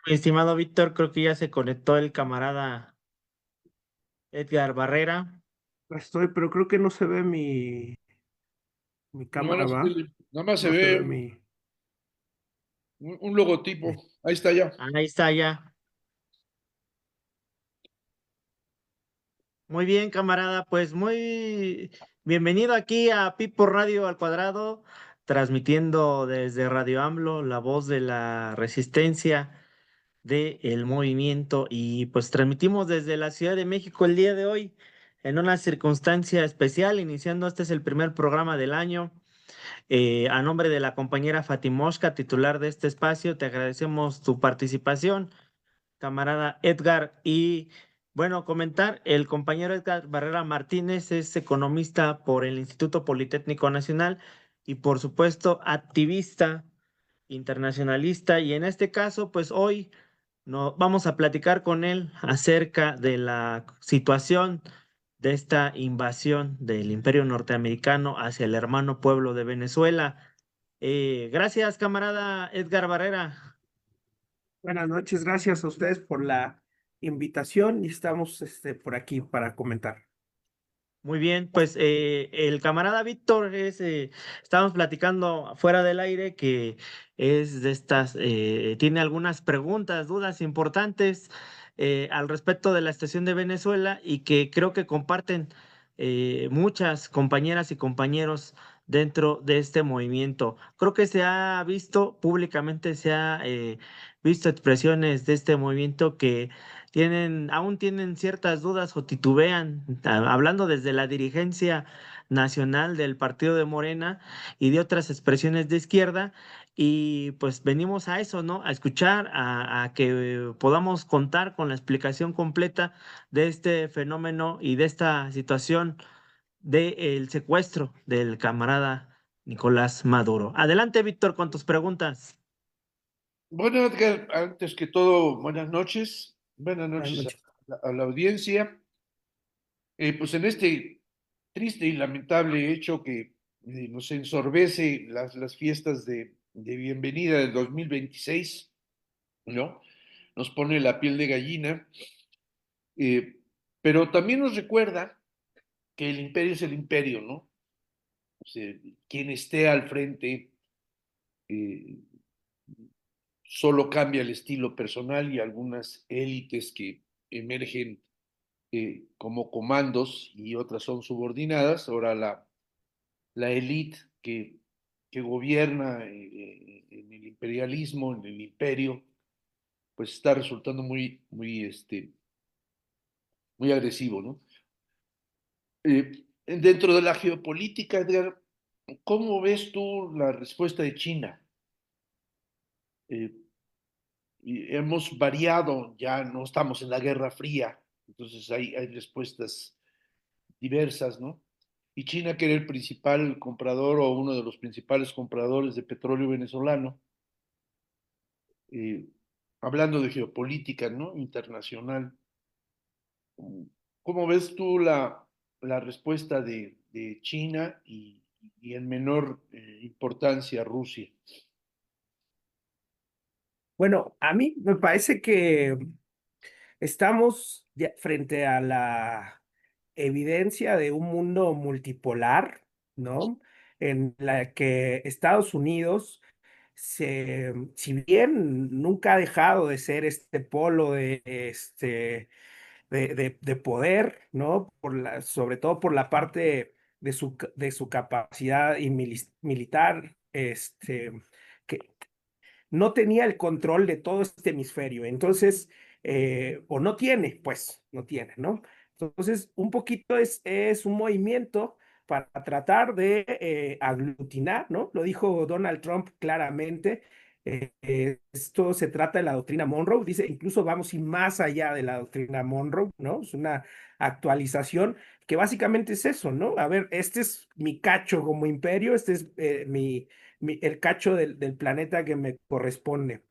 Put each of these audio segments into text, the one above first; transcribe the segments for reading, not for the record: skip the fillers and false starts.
Mi estimado Víctor, creo que ya se conectó el camarada Edgar Barrera. Estoy, pero creo que no se ve mi No, cámara, ¿va? nada más se No se ve ve mi... un logotipo. Ahí está ya. Ahí está ya. Muy bien, camarada, pues muy bienvenido aquí a Pipo Radio al Cuadrado, transmitiendo desde Radio AMLO, la voz de la resistencia del movimiento, y pues transmitimos desde la Ciudad de México el día de hoy en una circunstancia especial, iniciando este es el primer programa del año. A nombre de la compañera Fatimoshka, titular de este espacio, te agradecemos tu participación, camarada Edgar. Y bueno, comentar, el compañero Edgar Barrera Martínez es economista por el Instituto Politécnico Nacional y por supuesto activista internacionalista. Y en este caso, pues hoy no, vamos a platicar con él acerca de la situación de esta invasión del Imperio Norteamericano hacia el hermano pueblo de Venezuela. Gracias, camarada Edgar Barrera. Buenas noches, gracias a ustedes por la invitación y estamos por aquí para comentar. Muy bien, pues el camarada Víctor estábamos platicando fuera del aire que es de estas, tiene algunas preguntas, dudas importantes al respecto de la situación de Venezuela y que creo que comparten muchas compañeras y compañeros dentro de este movimiento. Creo que se ha visto públicamente, se ha visto expresiones de este movimiento que aún tienen ciertas dudas o titubean, hablando desde la dirigencia nacional del partido de Morena y de otras expresiones de izquierda. Y pues venimos a eso, ¿no? A escuchar, a que podamos contar con la explicación completa de este fenómeno y de esta situación del secuestro del camarada Nicolás Maduro. Adelante, Víctor, con tus preguntas. Bueno, Edgar, antes que todo, buenas noches. Buenas Buenas noches noches. a la audiencia. Pues en este triste y lamentable hecho que nos ensorbece las fiestas de bienvenida del 2026, ¿no? Nos pone la piel de gallina, eh, pero también nos recuerda que el imperio es el imperio, ¿no? O sea, quien esté al frente eh, solo cambia el estilo personal y algunas élites que emergen como comandos y otras son subordinadas. Ahora la élite que gobierna en el imperialismo, en el imperio, pues está resultando muy agresivo, ¿no? Dentro de la geopolítica, Edgar, ¿cómo ves tú la respuesta de China? Eh, y hemos variado, ya no estamos en la Guerra Fría, entonces hay respuestas diversas, ¿no? Y China, que era el principal comprador o uno de los principales compradores de petróleo venezolano, eh, hablando de geopolítica, ¿no? Internacional, ¿cómo ves tú la respuesta de China y en menor importancia Rusia? Bueno, a mí me parece que estamos frente a la evidencia de un mundo multipolar, ¿no? En la que Estados Unidos, si bien nunca ha dejado de ser este polo de poder, ¿no? Sobre todo por la parte de su capacidad y militar, que no tenía el control de todo este hemisferio. Entonces, o no tiene, pues, no tiene, ¿no? Entonces, un poquito es un movimiento para tratar de aglutinar, ¿no? Lo dijo Donald Trump claramente. Esto se trata de la doctrina Monroe, dice, incluso vamos a ir más allá de la doctrina Monroe, ¿no? Es una actualización que básicamente es eso, ¿no? A ver, este es mi cacho como imperio, este es el cacho del planeta que me corresponde.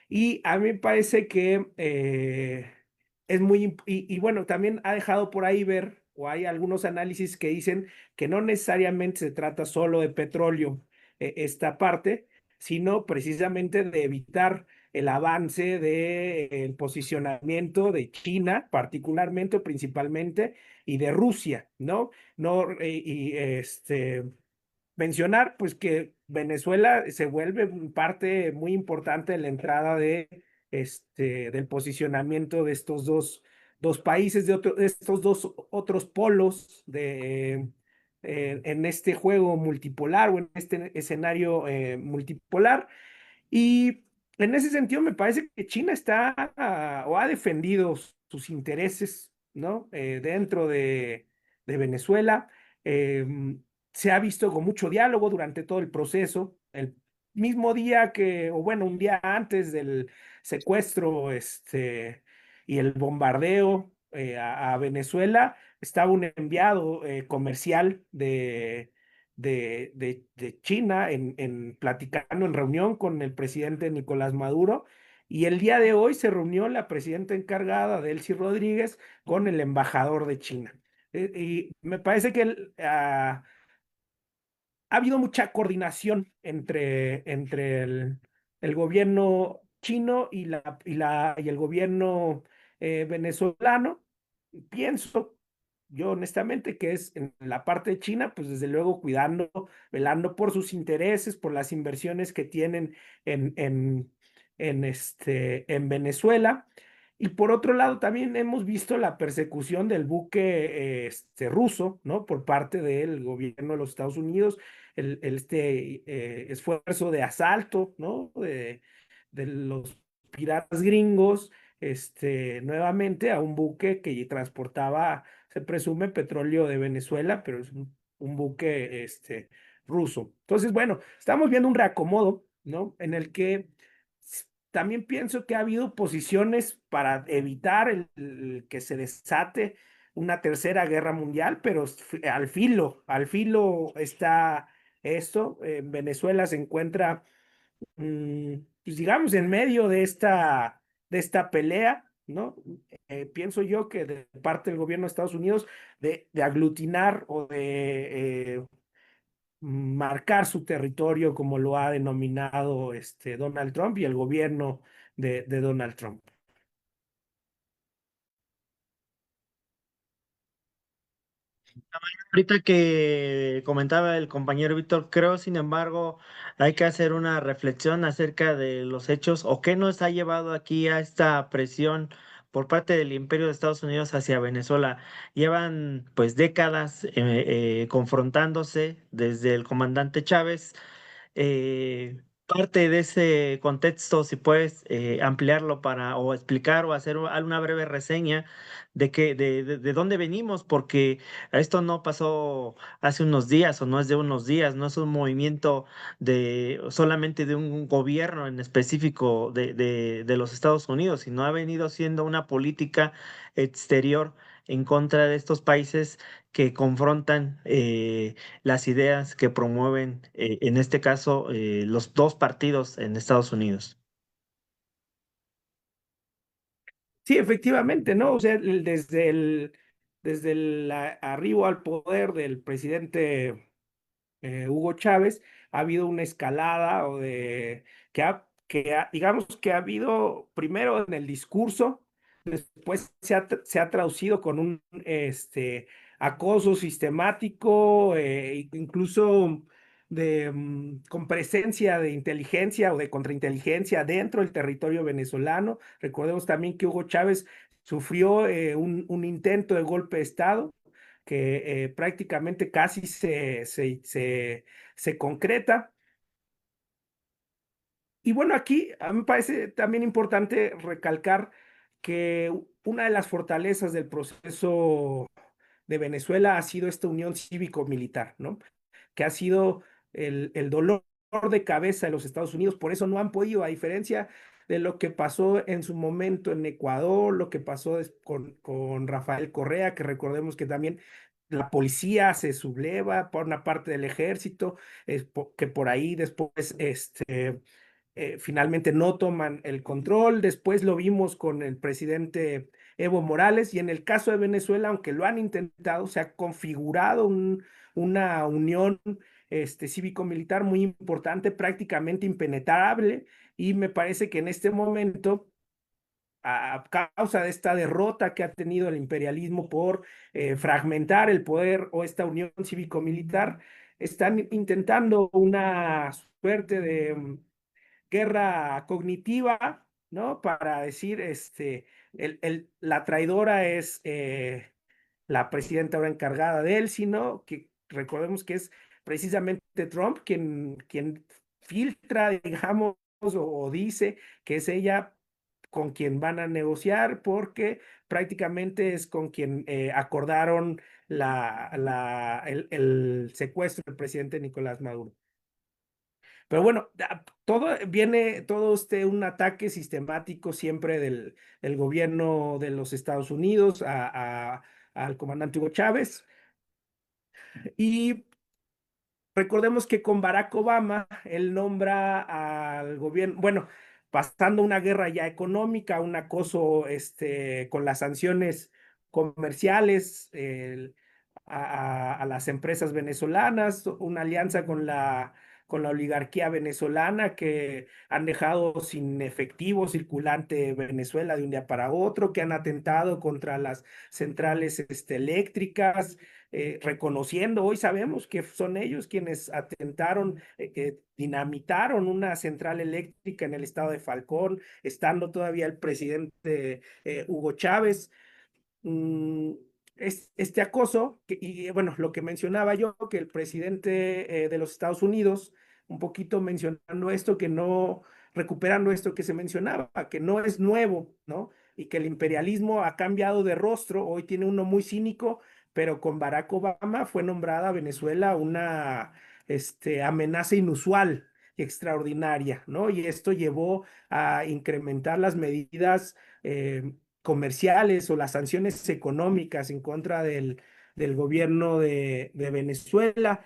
Y a mí me parece que es y bueno, también ha dejado por ahí ver, o hay algunos análisis que dicen que no necesariamente se trata solo de petróleo esta parte, sino precisamente de evitar el avance del posicionamiento de China, particularmente, principalmente, y de Rusia, ¿no? No, mencionar pues que Venezuela se vuelve parte muy importante de la entrada del posicionamiento de estos dos países, de estos dos otros polos en este juego multipolar o en este escenario multipolar. Y en ese sentido me parece que China está o ha defendido sus intereses, ¿no? Dentro de Venezuela. Se ha visto con mucho diálogo durante todo el proceso. El mismo día o bueno, un día antes del secuestro y el bombardeo a Venezuela, estaba un enviado comercial de China platicando en reunión con el presidente Nicolás Maduro. Y el día de hoy se reunió la presidenta encargada, Delcy Rodríguez, con el embajador de China. Y me parece que ha habido mucha coordinación entre el gobierno chino y el gobierno venezolano. Pienso yo honestamente que es en la parte de China, pues desde luego cuidando, velando por sus intereses, por las inversiones que tienen en, en, en Venezuela. Y por otro lado, también hemos visto la persecución del buque ruso, ¿no? Por parte del gobierno de los Estados Unidos, esfuerzo de asalto, ¿no? De los piratas gringos, nuevamente a un buque que transportaba, se presume, petróleo de Venezuela, pero es un buque, ruso. Entonces, bueno, estamos viendo un reacomodo, ¿no? En el que también pienso que ha habido posiciones para evitar el que se desate una tercera guerra mundial, pero al filo está esto. Venezuela se encuentra, pues digamos, en medio de esta pelea, ¿no? Pienso yo que de parte del gobierno de Estados Unidos de aglutinar o de marcar su territorio como lo ha denominado Donald Trump y el gobierno de Donald Trump. Ahorita que comentaba el compañero Víctor, creo, sin embargo, hay que hacer una reflexión acerca de los hechos o qué nos ha llevado aquí a esta presión por parte del Imperio de Estados Unidos hacia Venezuela. Llevan pues décadas confrontándose desde el comandante Chávez. Parte de ese contexto, si puedes ampliarlo para o explicar o hacer una breve reseña de dónde venimos, porque esto no pasó hace unos días o no es de unos días, no es un movimiento de solamente de un gobierno en específico de los Estados Unidos, sino ha venido siendo una política exterior en contra de estos países que confrontan las ideas que promueven, en este caso, los dos partidos en Estados Unidos. Sí, efectivamente, ¿no? O sea, desde el arribo al poder del presidente Hugo Chávez, ha habido una escalada digamos que ha habido primero en el discurso, después se ha traducido con un acoso sistemático, incluso con presencia de inteligencia o de contrainteligencia dentro del territorio venezolano. Recordemos también que Hugo Chávez sufrió un intento de golpe de Estado que prácticamente casi se concreta. Y bueno, aquí a mí me parece también importante recalcar que una de las fortalezas del proceso de Venezuela ha sido esta unión cívico-militar, ¿no? Que ha sido el dolor de cabeza de los Estados Unidos. Por eso no han podido, a diferencia de lo que pasó en su momento en Ecuador, lo que pasó con Rafael Correa, que recordemos que también la policía se subleva por una parte del ejército, que por ahí después finalmente no toman el control. Después lo vimos con el presidente Evo Morales, y en el caso de Venezuela, aunque lo han intentado, se ha configurado una unión cívico-militar muy importante, prácticamente impenetrable, y me parece que en este momento, a causa de esta derrota que ha tenido el imperialismo por fragmentar el poder o esta unión cívico-militar, están intentando una suerte de guerra cognitiva, ¿no? Para decir, la traidora es la presidenta ahora encargada de él, sino que recordemos que es precisamente Trump quien filtra, digamos, o dice que es ella con quien van a negociar, porque prácticamente es con quien acordaron el secuestro del presidente Nicolás Maduro. Pero bueno, todo un ataque sistemático siempre del gobierno de los Estados Unidos al comandante Hugo Chávez. Y recordemos que con Barack Obama, él nombra al gobierno, bueno, pasando una guerra ya económica, un acoso con las sanciones comerciales a las empresas venezolanas, una alianza con la oligarquía venezolana, que han dejado sin efectivo circulante Venezuela de un día para otro, que han atentado contra las centrales eléctricas, reconociendo, hoy sabemos que son ellos quienes atentaron, dinamitaron una central eléctrica en el estado de Falcón, estando todavía el presidente Hugo Chávez. mm, este acoso, y bueno, lo que mencionaba yo, que el presidente de los Estados Unidos, un poquito mencionando esto, que no, recuperando esto que se mencionaba, que no es nuevo, ¿no? Y que el imperialismo ha cambiado de rostro, hoy tiene uno muy cínico, pero con Barack Obama fue nombrada Venezuela una amenaza inusual y extraordinaria, ¿no? Y esto llevó a incrementar las medidas comerciales o las sanciones económicas en contra del gobierno de Venezuela,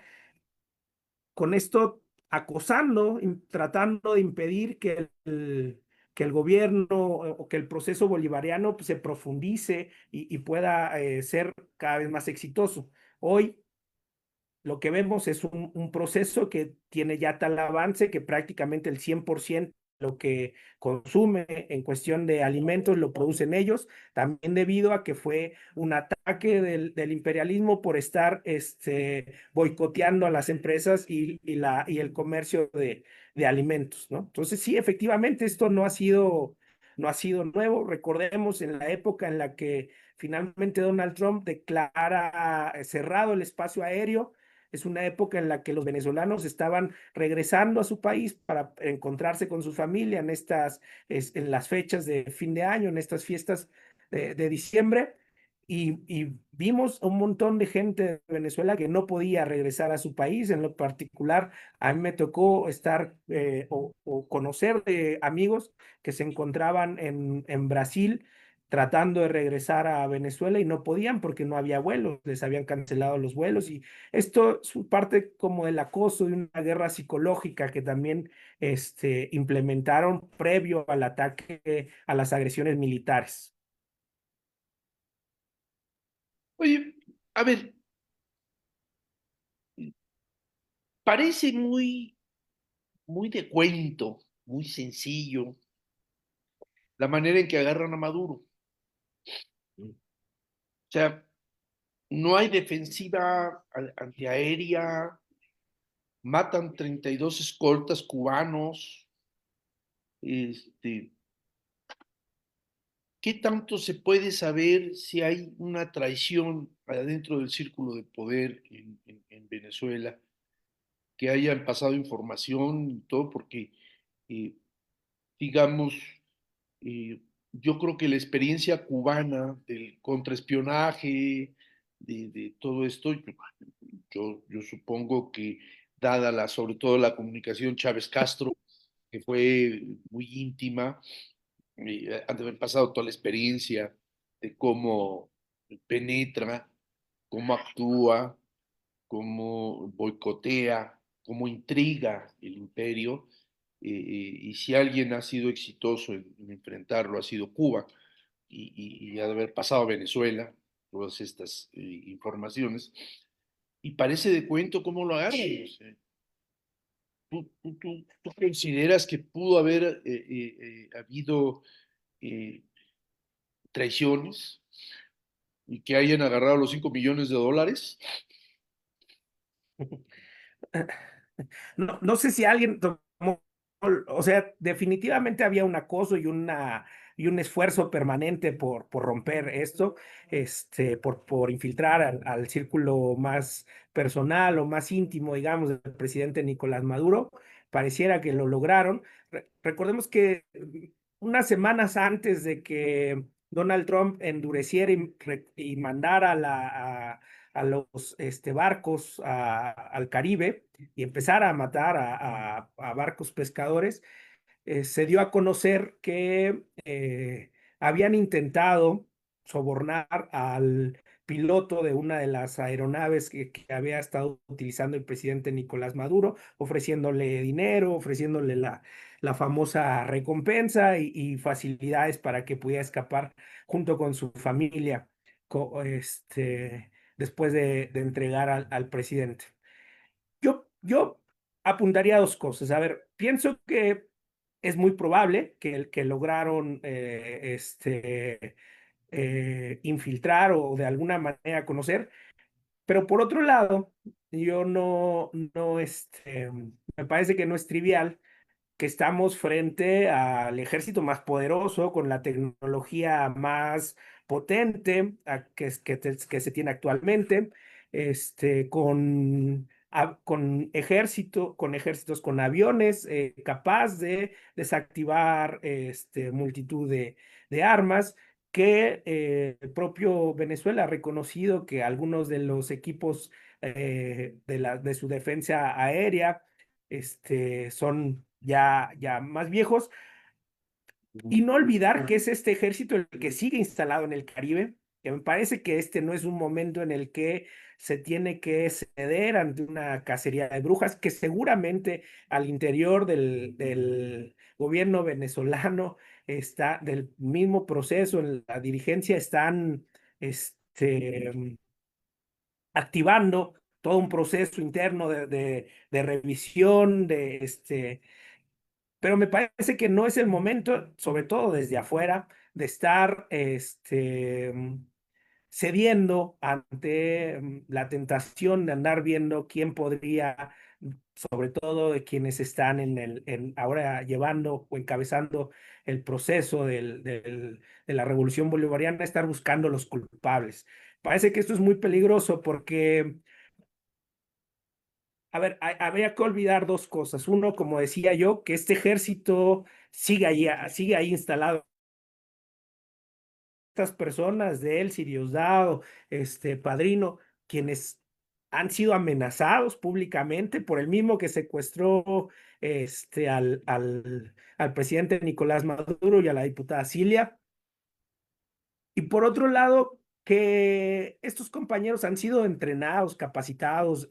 con esto acosando, tratando de impedir que el gobierno o que el proceso bolivariano pues, se profundice y pueda ser cada vez más exitoso. Hoy lo que vemos es un proceso que tiene ya tal avance que prácticamente el 100% de lo que consume en cuestión de alimentos lo producen ellos, también debido a que fue un ataque del imperialismo por estar boicoteando a las empresas y el comercio de alimentos, ¿no? Entonces, sí, efectivamente, esto no ha sido nuevo. Recordemos en la época en la que finalmente Donald Trump declara cerrado el espacio aéreo. Es una época en la que los venezolanos estaban regresando a su país para encontrarse con su familia en las fechas de fin de año, en estas fiestas de diciembre. Y vimos un montón de gente de Venezuela que no podía regresar a su país. En lo particular, a mí me tocó estar o conocer de amigos que se encontraban en Brasil tratando de regresar a Venezuela y no podían porque no había vuelos, les habían cancelado los vuelos, y esto es parte como del acoso de una guerra psicológica que también implementaron previo al ataque a las agresiones militares. Oye, a ver, parece muy de cuento, muy sencillo, la manera en que agarran a Maduro. O sea, no hay defensiva antiaérea, matan 32 escoltas cubanos. ¿Qué tanto se puede saber si hay una traición adentro del círculo de poder en Venezuela? Que hayan pasado información y todo, porque, eh, digamos, eh, yo creo que la experiencia cubana del contraespionaje, de todo esto, yo supongo que dada sobre todo la comunicación Chávez-Castro, que fue muy íntima, han de haber pasado toda la experiencia de cómo penetra, cómo actúa, cómo boicotea, cómo intriga el imperio. y si alguien ha sido exitoso en enfrentarlo, ha sido Cuba, y ha de haber pasado a Venezuela, todas estas informaciones, y parece de cuento cómo lo agarran. O sea, ¿tú consideras que pudo haber habido traiciones y que hayan agarrado los 5 millones de dólares? No sé si alguien tomó, o sea, definitivamente había un acoso y un esfuerzo permanente por romper esto, por infiltrar al círculo más personal o más íntimo, digamos, del presidente Nicolás Maduro. Pareciera que lo lograron. Recordemos que unas semanas antes de que Donald Trump endureciera y mandara a los barcos al Caribe y empezara a matar a barcos pescadores, se dio a conocer que habían intentado sobornar al piloto de una de las aeronaves que había estado utilizando el presidente Nicolás Maduro, ofreciéndole dinero, ofreciéndole la famosa recompensa y facilidades para que pudiera escapar junto con su familia después de entregar al presidente. Yo apuntaría a dos cosas. A ver, pienso que es muy probable que lograron infiltrar o de alguna manera conocer, pero por otro lado, yo me parece que no es trivial que estamos frente al ejército más poderoso, con la tecnología más potente que se tiene actualmente, con ejércitos con aviones capaz de desactivar multitud de armas, que el propio Venezuela ha reconocido que algunos de los equipos de su defensa aérea son ya más viejos, y no olvidar que es este ejército el que sigue instalado en el Caribe, que me parece que este no es un momento en el que se tiene que ceder ante una cacería de brujas, que seguramente al interior del gobierno venezolano del mismo proceso, en la dirigencia están activando todo un proceso interno de revisión, pero me parece que no es el momento, sobre todo desde afuera, de estar cediendo ante la tentación de andar viendo quién podría, sobre todo de quienes están ahora llevando o encabezando el proceso de la revolución bolivariana, estar buscando los culpables. Parece que esto es muy peligroso porque, a ver, habría que olvidar dos cosas. Uno, como decía yo, que este ejército sigue ahí instalado. Estas personas de él, Diosdado, Padrino, quienes han sido amenazados públicamente por el mismo que secuestró al presidente Nicolás Maduro y a la diputada Cilia. Y por otro lado, que estos compañeros han sido entrenados, capacitados,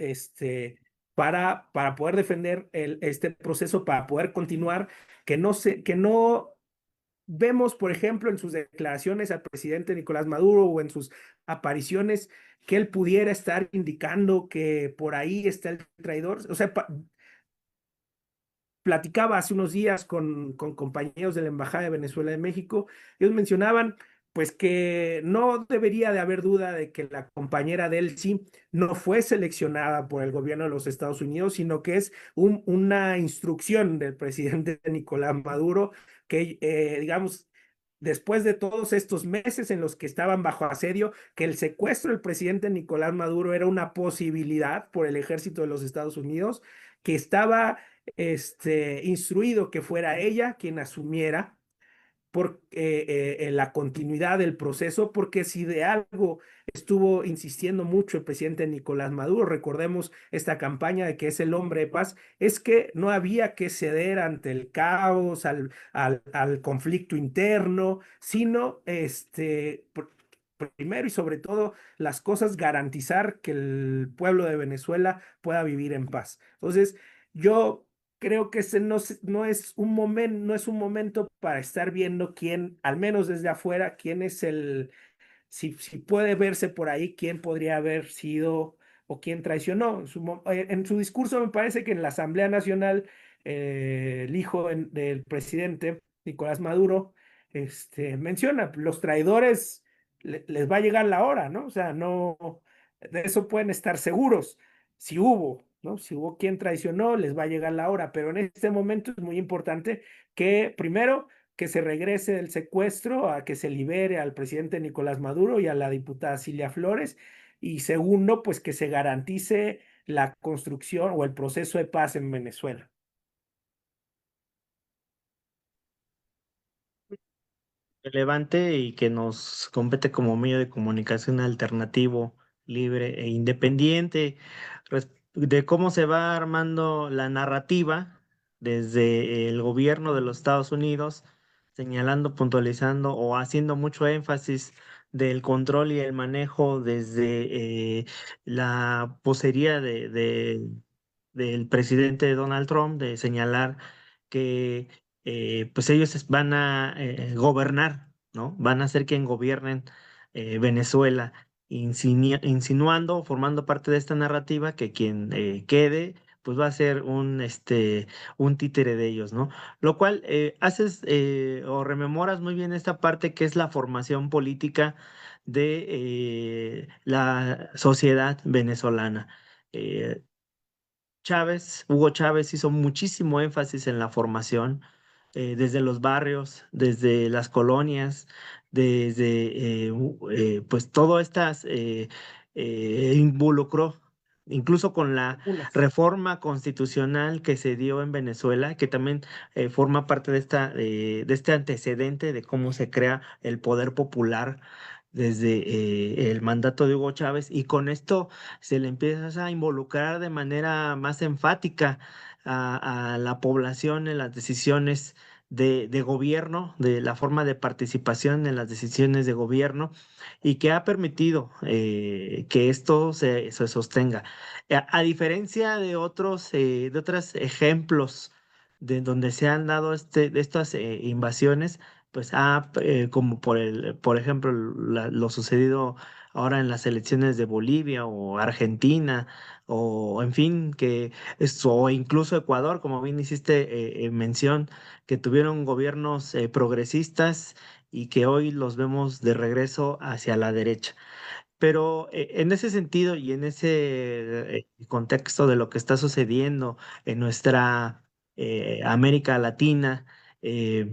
para poder defender este proceso, para poder continuar, que no vemos, por ejemplo, en sus declaraciones al presidente Nicolás Maduro o en sus apariciones, que él pudiera estar indicando que por ahí está el traidor. O sea, platicaba hace unos días con compañeros de la Embajada de Venezuela en México. Ellos mencionaban pues que no debería de haber duda de que la compañera Delcy no fue seleccionada por el gobierno de los Estados Unidos, sino que es una instrucción del presidente Nicolás Maduro, que digamos, después de todos estos meses en los que estaban bajo asedio, que el secuestro del presidente Nicolás Maduro era una posibilidad por el ejército de los Estados Unidos, que estaba instruido que fuera ella quien asumiera la continuidad del proceso, porque si de algo estuvo insistiendo mucho el presidente Nicolás Maduro, recordemos esta campaña de que es el hombre de paz, es que no había que ceder ante el caos, al conflicto interno, sino primero y sobre todo las cosas, garantizar que el pueblo de Venezuela pueda vivir en paz. Entonces, yo creo que ese no es un momento, no es un momento para estar viendo quién, al menos desde afuera, quién es si puede verse por ahí quién podría haber sido o quién traicionó. En su discurso me parece que en la Asamblea Nacional, el hijo del presidente, Nicolás Maduro, menciona, los traidores les va a llegar la hora, ¿no? O sea, no, de eso pueden estar seguros. Si hubo, ¿no? Si hubo quien traicionó, les va a llegar la hora, pero en este momento es muy importante que primero que se regrese del secuestro, a que se libere al presidente Nicolás Maduro y a la diputada Cilia Flores. Y segundo, pues que se garantice la construcción o el proceso de paz en Venezuela. Relevante y que nos compete como medio de comunicación alternativo, libre e independiente, de cómo se va armando la narrativa desde el gobierno de los Estados Unidos, señalando, puntualizando o haciendo mucho énfasis del control y el manejo desde la vocería del presidente Donald Trump, de señalar que pues ellos van a gobernar, ¿no? Van a ser quien gobiernen Venezuela, insinuando, formando parte de esta narrativa que quien quede, pues va a ser un títere de ellos, ¿no? Lo cual haces o rememoras muy bien esta parte que es la formación política de la sociedad venezolana. Eh, Hugo Chávez hizo muchísimo énfasis en la formación, desde los barrios, desde las colonias, desde pues todo estas involucró, incluso con la Unas. reforma constitucional que se dio en Venezuela, que también forma parte de este antecedente de cómo se crea el poder popular desde el mandato de Hugo Chávez, y con esto se le empieza a involucrar de manera más enfática a la población en las decisiones de gobierno, de la forma de participación en las decisiones de gobierno, y que ha permitido que esto se sostenga. A diferencia de otros ejemplos de donde se han dado de estas invasiones, pues como por ejemplo, lo sucedido ahora en las elecciones de Bolivia o Argentina, o en fin, o incluso Ecuador, como bien hiciste mención, que tuvieron gobiernos progresistas y que hoy los vemos de regreso hacia la derecha. Pero en ese sentido y en ese contexto de lo que está sucediendo en nuestra América Latina, eh,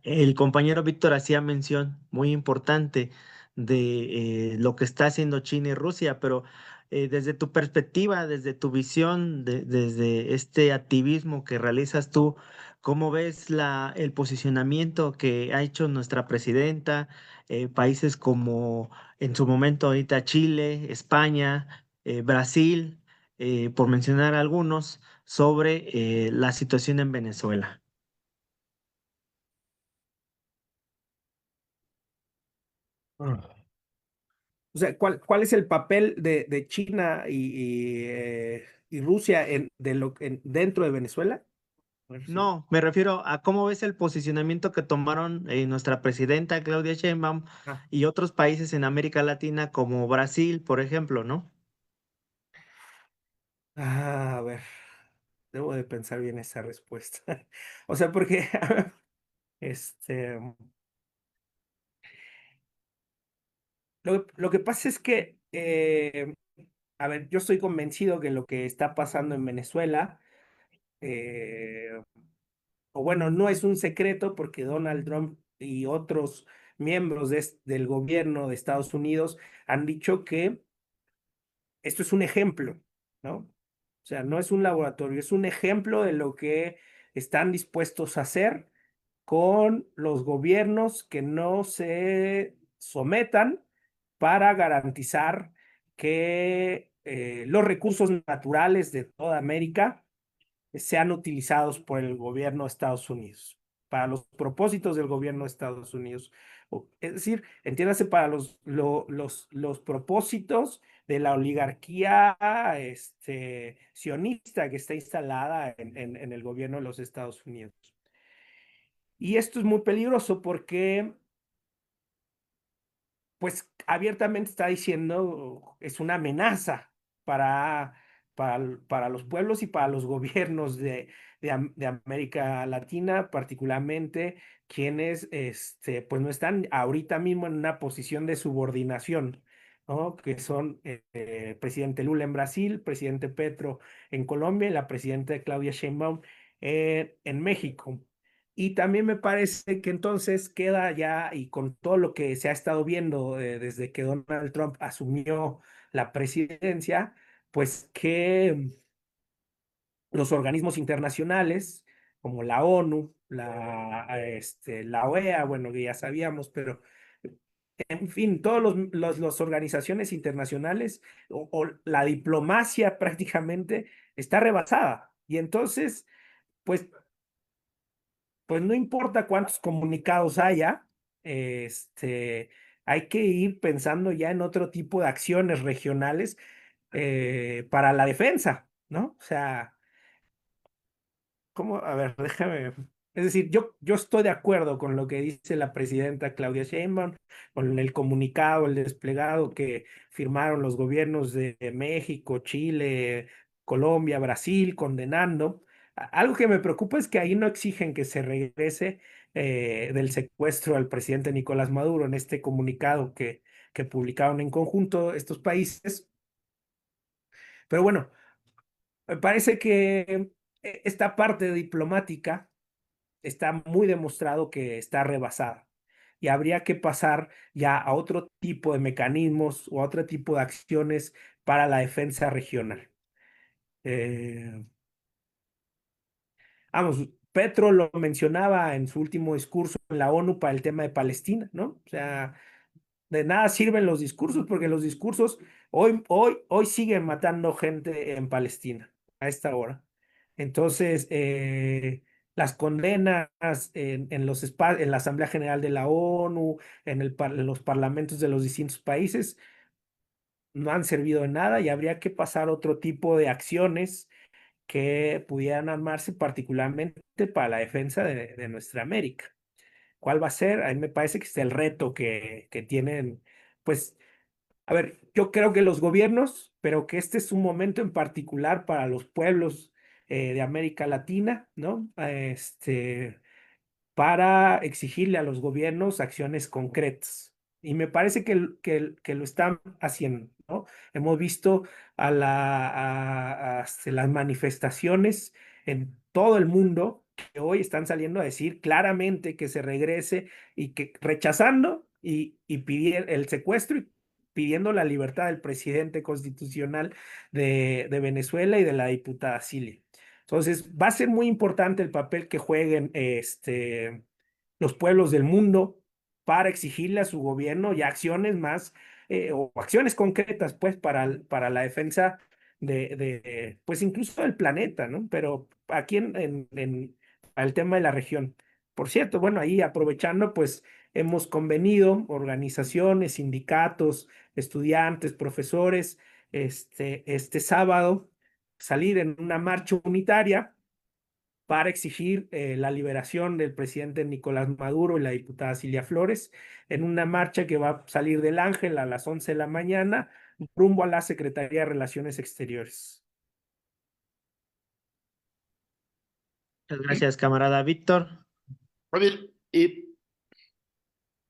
el compañero Víctor hacía mención muy importante de lo que está haciendo China y Rusia, pero desde tu perspectiva, desde tu visión, desde este activismo que realizas tú, ¿cómo ves el posicionamiento que ha hecho nuestra presidenta, países como en su momento ahorita Chile, España, Brasil, por mencionar algunos, sobre la situación en Venezuela? O sea, ¿cuál es el papel de China y Rusia dentro de Venezuela? A ver si- No, me refiero a cómo ves el posicionamiento que tomaron nuestra presidenta Claudia Sheinbaum Ah, y otros países en América Latina como Brasil, por ejemplo, ¿no? a ver, debo de pensar bien esa respuesta. O sea, porque este, lo que pasa es que, a ver, yo estoy convencido que lo que está pasando en Venezuela, eh, o bueno, no es un secreto porque Donald Trump y otros miembros del gobierno de Estados Unidos han dicho que esto es un ejemplo, ¿no? O sea, no es un laboratorio, es un ejemplo de lo que están dispuestos a hacer con los gobiernos que no se sometan para garantizar que los recursos naturales de toda América sean utilizados por el gobierno de Estados Unidos, para los propósitos del gobierno de Estados Unidos. Es decir, entiéndase para los propósitos de la oligarquía sionista que está instalada en el gobierno de los Estados Unidos. Y esto es muy peligroso porque pues abiertamente está diciendo, es una amenaza para, para los pueblos y para los gobiernos de América Latina, particularmente quienes pues no están ahorita mismo en una posición de subordinación, ¿no? Que son el presidente Lula en Brasil, presidente Petro en Colombia y la presidenta Claudia Sheinbaum en México. Y también me parece que entonces queda ya, y con todo lo que se ha estado viendo desde que Donald Trump asumió la presidencia, pues que los organismos internacionales como la ONU, la OEA, bueno, que ya sabíamos, pero en fin, todas las organizaciones internacionales o la diplomacia prácticamente está rebasada. Y entonces, pues pues no importa cuántos comunicados haya, hay que ir pensando ya en otro tipo de acciones regionales para la defensa, ¿no? O sea, ¿cómo? A ver, déjame. Es decir, yo estoy de acuerdo con lo que dice la presidenta Claudia Sheinbaum, con el comunicado, el desplegado que firmaron los gobiernos de México, Chile, Colombia, Brasil, condenando. Algo que me preocupa es que ahí no exigen que se regrese del secuestro al presidente Nicolás Maduro en este comunicado que publicaron en conjunto estos países. Pero bueno, me parece que esta parte diplomática está muy demostrado que está rebasada y habría que pasar ya a otro tipo de mecanismos o a otro tipo de acciones para la defensa regional. Eh, Vamos, Petro lo mencionaba en su último discurso en la ONU para el tema de Palestina, ¿no? O sea, de nada sirven los discursos porque los discursos hoy siguen matando gente en Palestina a esta hora. Entonces, las condenas en la Asamblea General de la ONU, en los parlamentos de los distintos países, no han servido de nada y habría que pasar otro tipo de acciones que pudieran armarse particularmente para la defensa de nuestra América. ¿Cuál va a ser? A mí me parece que es el reto que tienen, pues, a ver, yo creo que los gobiernos, pero que este es un momento en particular para los pueblos de América Latina, ¿no? Para exigirle a los gobiernos acciones concretas. Y me parece que lo están haciendo, ¿no? Hemos visto las manifestaciones en todo el mundo que hoy están saliendo a decir claramente que se regrese y que rechazando y pidiendo el secuestro y pidiendo la libertad del presidente constitucional de Venezuela y de la diputada Cilia. Entonces, va a ser muy importante el papel que jueguen los pueblos del mundo para exigirle a su gobierno ya acciones más o acciones concretas, pues, para la defensa pues, incluso del planeta, ¿no? Pero aquí al tema de la región. Por cierto, bueno, ahí aprovechando, pues, hemos convenido organizaciones, sindicatos, estudiantes, profesores, este sábado salir en una marcha unitaria para exigir la liberación del presidente Nicolás Maduro y la diputada Cilia Flores en una marcha que va a salir del Ángel a las 11 de la mañana rumbo a la Secretaría de Relaciones Exteriores. Muchas gracias, camarada Víctor. A ver, ¿qué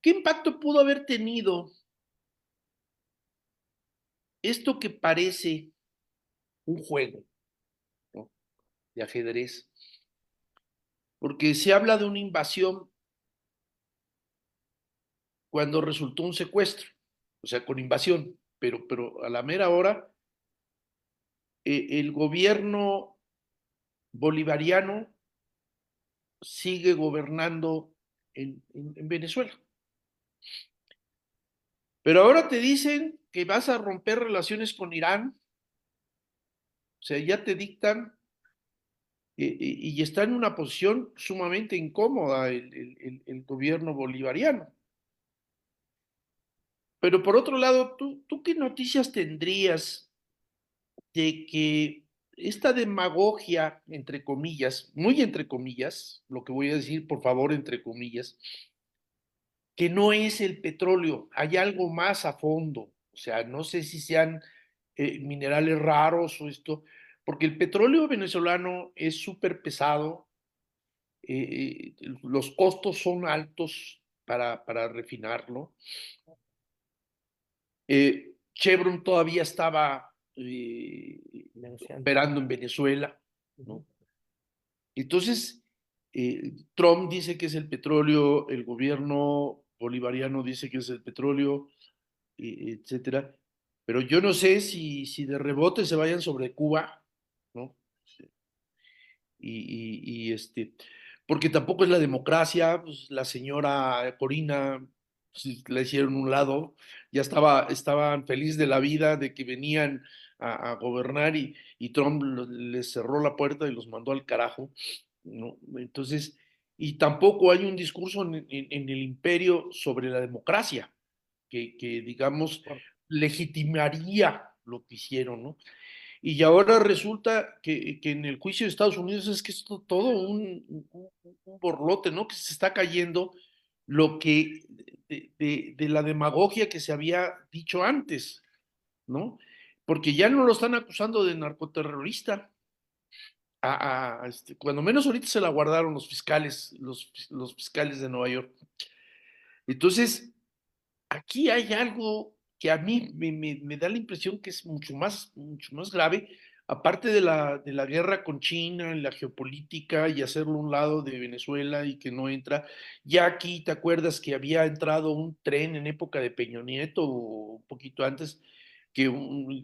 impacto pudo haber tenido esto que parece un juego, ¿no?, de ajedrez? Porque se habla de una invasión cuando resultó un secuestro, o sea, con invasión, pero a la mera hora, el gobierno bolivariano sigue gobernando en Venezuela. Pero ahora te dicen que vas a romper relaciones con Irán, o sea, ya te dictan y está en una posición sumamente incómoda el gobierno bolivariano. Pero por otro lado, ¿tú qué noticias tendrías de que esta demagogia, entre comillas, muy entre comillas, lo que voy a decir, por favor, entre comillas, que no es el petróleo, hay algo más a fondo? O sea, no sé si sean minerales raros o esto, porque el petróleo venezolano es súper pesado, los costos son altos para refinarlo. Chevron todavía estaba Negociando. operando en Venezuela, ¿no? Entonces, Trump dice que es el petróleo, el gobierno bolivariano dice que es el petróleo, etcétera. Pero yo no sé si de rebote se vayan sobre Cuba, ¿no? Porque tampoco es la democracia, pues, la señora Corina, pues, la hicieron un lado, ya estaban feliz de la vida de que venían a gobernar y Trump les cerró la puerta y los mandó al carajo, ¿no? Entonces, y tampoco hay un discurso en el imperio sobre la democracia, que digamos, legitimaría lo que hicieron, ¿no? Y ahora resulta que en el juicio de Estados Unidos es que es todo un borlote, ¿no? Que se está cayendo lo que de la demagogia que se había dicho antes, ¿no? Porque ya no lo están acusando de narcoterrorista. Cuando menos ahorita se la guardaron los fiscales, los fiscales de Nueva York. Entonces, aquí hay algo que a mí me da la impresión que es mucho más grave, aparte de la guerra con China, la geopolítica y hacerlo a un lado de Venezuela y que no entra. Ya aquí te acuerdas que había entrado un tren en época de Peña Nieto o un poquito antes, que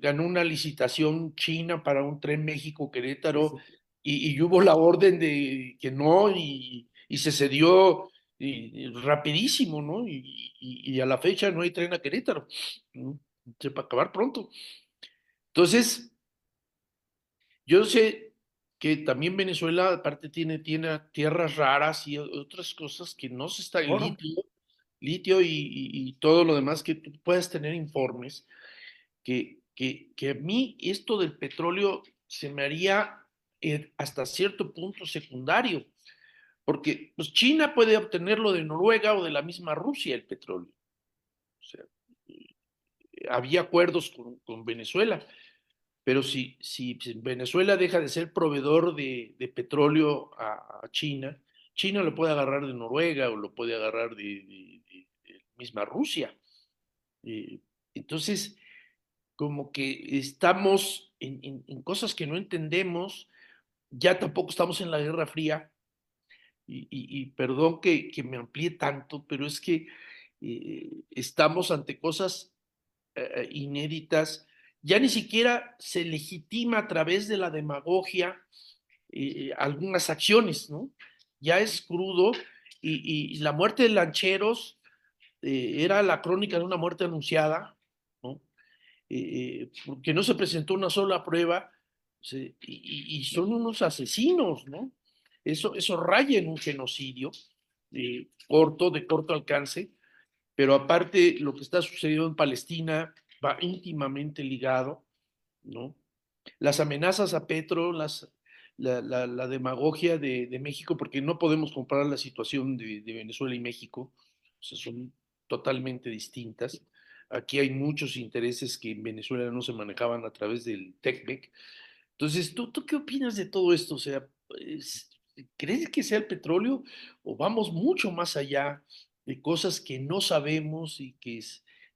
ganó una licitación china para un tren México-Querétaro y hubo la orden de que no y se cedió y rapidísimo, ¿no? Y a la fecha no hay tren a Querétaro, ¿no? Se va a acabar pronto. Entonces, yo sé que también Venezuela, aparte, tiene tierras raras y otras cosas que no se está, Oro. litio y todo lo demás, que tú puedes tener informes, que a mí esto del petróleo se me haría hasta cierto punto secundario, porque pues China puede obtenerlo de Noruega o de la misma Rusia el petróleo. O sea, había acuerdos con Venezuela, pero si Venezuela deja de ser proveedor de petróleo a China, China lo puede agarrar de Noruega o lo puede agarrar de misma Rusia. Eh, entonces, como que estamos en cosas que no entendemos, ya tampoco estamos en la Guerra Fría, y perdón que me amplíe tanto, pero es que estamos ante cosas inéditas. Ya ni siquiera se legitima a través de la demagogia algunas acciones, ¿no? Ya es crudo y la muerte de Lancheros era la crónica de una muerte anunciada, ¿no? Porque no se presentó una sola prueba, y son unos asesinos, ¿no? Eso raya en un genocidio de corto alcance, pero aparte lo que está sucediendo en Palestina va íntimamente ligado, ¿no? Las amenazas a Petro, la demagogia de México, porque no podemos comparar la situación de Venezuela y México, o sea, son totalmente distintas. Aquí hay muchos intereses que en Venezuela no se manejaban a través del TECMEC. Entonces, ¿tú qué opinas de todo esto? O sea, ¿crees que sea el petróleo o vamos mucho más allá de cosas que no sabemos y que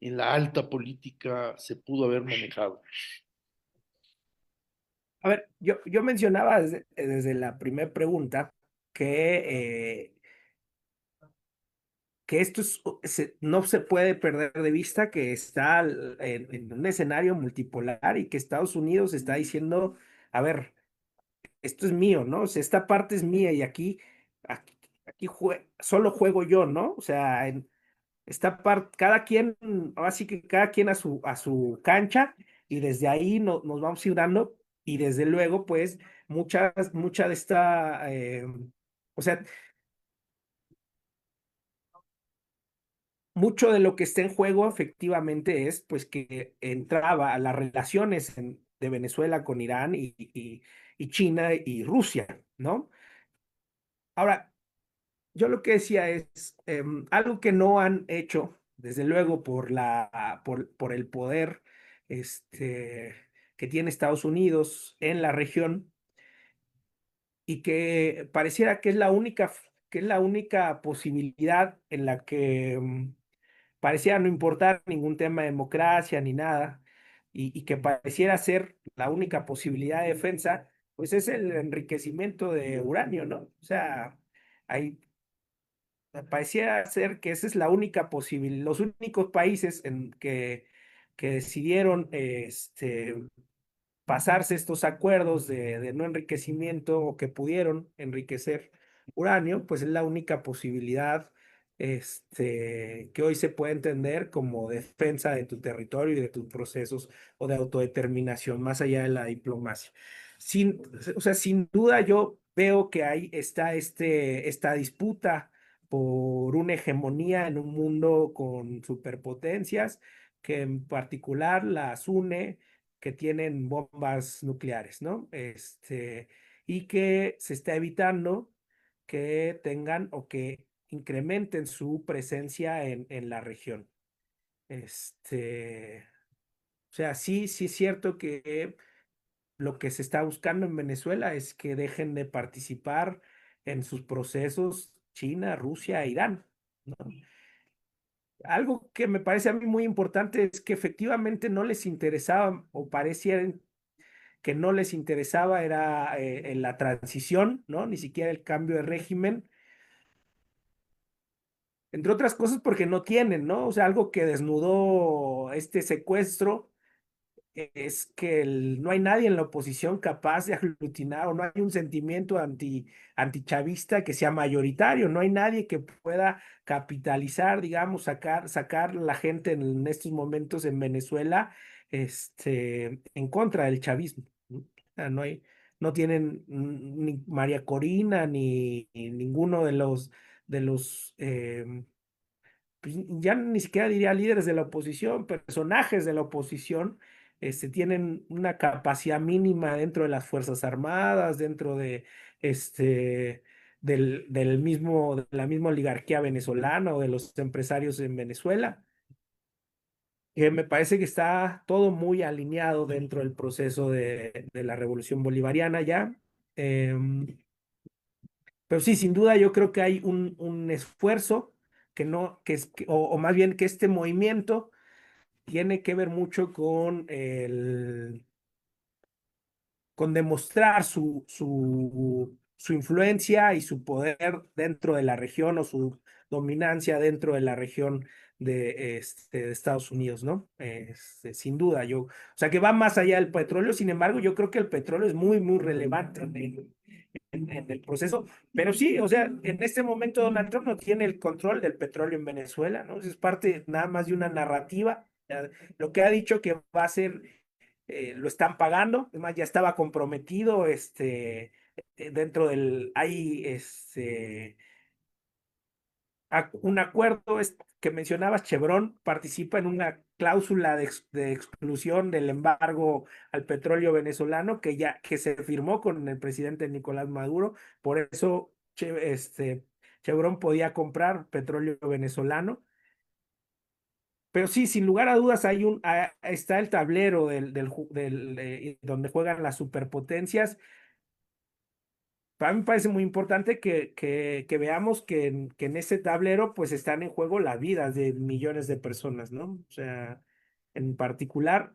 en la alta política se pudo haber manejado? A ver, yo mencionaba desde la primera pregunta que esto no se puede perder de vista que está en un escenario multipolar y que Estados Unidos está diciendo, a ver, esto es mío, ¿no? O sea, esta parte es mía y aquí solo juego yo, ¿no? O sea, en esta parte, cada quien, así que cada quien a su cancha y desde ahí nos vamos a ir dando y desde luego, pues, mucha de esta, o sea, mucho de lo que está en juego efectivamente es pues que entraba a las relaciones de Venezuela con Irán y China y Rusia, ¿no? Ahora, yo lo que decía es algo que no han hecho, desde luego por el poder que tiene Estados Unidos en la región y que pareciera que es la única posibilidad en la que parecía no importar ningún tema de democracia ni nada, y que pareciera ser la única posibilidad de defensa, pues es el enriquecimiento de uranio, ¿no? O sea, hay, pareciera ser que esa es la única posibilidad, los únicos países que decidieron pasarse estos acuerdos de no enriquecimiento o que pudieron enriquecer uranio, pues es la única posibilidad que hoy se puede entender como defensa de tu territorio y de tus procesos o de autodeterminación, más allá de la diplomacia. O sea, sin duda yo veo que ahí está esta disputa por una hegemonía en un mundo con superpotencias que en particular las une, que tienen bombas nucleares, ¿no? Y que se está evitando que tengan o que incrementen su presencia en la región. O sea, sí es cierto que lo que se está buscando en Venezuela es que dejen de participar en sus procesos China, Rusia e Irán, ¿no? Algo que me parece a mí muy importante es que efectivamente no les interesaba o pareciera que no les interesaba era en la transición, ¿no? Ni siquiera el cambio de régimen, entre otras cosas porque no tienen, ¿no? O sea, algo que desnudó este secuestro es que no hay nadie en la oposición capaz de aglutinar o no hay un sentimiento antichavista que sea mayoritario, no hay nadie que pueda capitalizar, digamos, sacar la gente en estos momentos en Venezuela en contra del chavismo, ¿no? O sea, no tienen ni María Corina ni ninguno de los pues, ya ni siquiera diría líderes de la oposición, personajes de la oposición, tienen una capacidad mínima dentro de las Fuerzas Armadas, dentro este, de la misma oligarquía venezolana o de los empresarios en Venezuela, que me parece que está todo muy alineado dentro del proceso de la revolución bolivariana ya. Pero sí, sin duda yo creo que hay un esfuerzo que no, o más bien que este movimiento tiene que ver mucho con demostrar su influencia y su poder dentro de la región o su dominancia dentro de la región de Estados Unidos, ¿no? Sin duda, o sea, que va más allá del petróleo. Sin embargo, yo creo que el petróleo es muy, muy relevante en el proceso, pero sí, o sea, en este momento Donald Trump no tiene el control del petróleo en Venezuela, ¿no? Es parte nada más de una narrativa. Lo que ha dicho que va a hacer, lo están pagando, además ya estaba comprometido, dentro hay un acuerdo que mencionabas, Chevron participa en una cláusula de exclusión del embargo al petróleo venezolano que se firmó con el presidente Nicolás Maduro. Por eso Chevron podía comprar petróleo venezolano. Pero sí, sin lugar a dudas está el tablero donde juegan las superpotencias. Para mí me parece muy importante que veamos que en ese tablero pues están en juego las vidas de millones de personas, ¿no? O sea, en particular,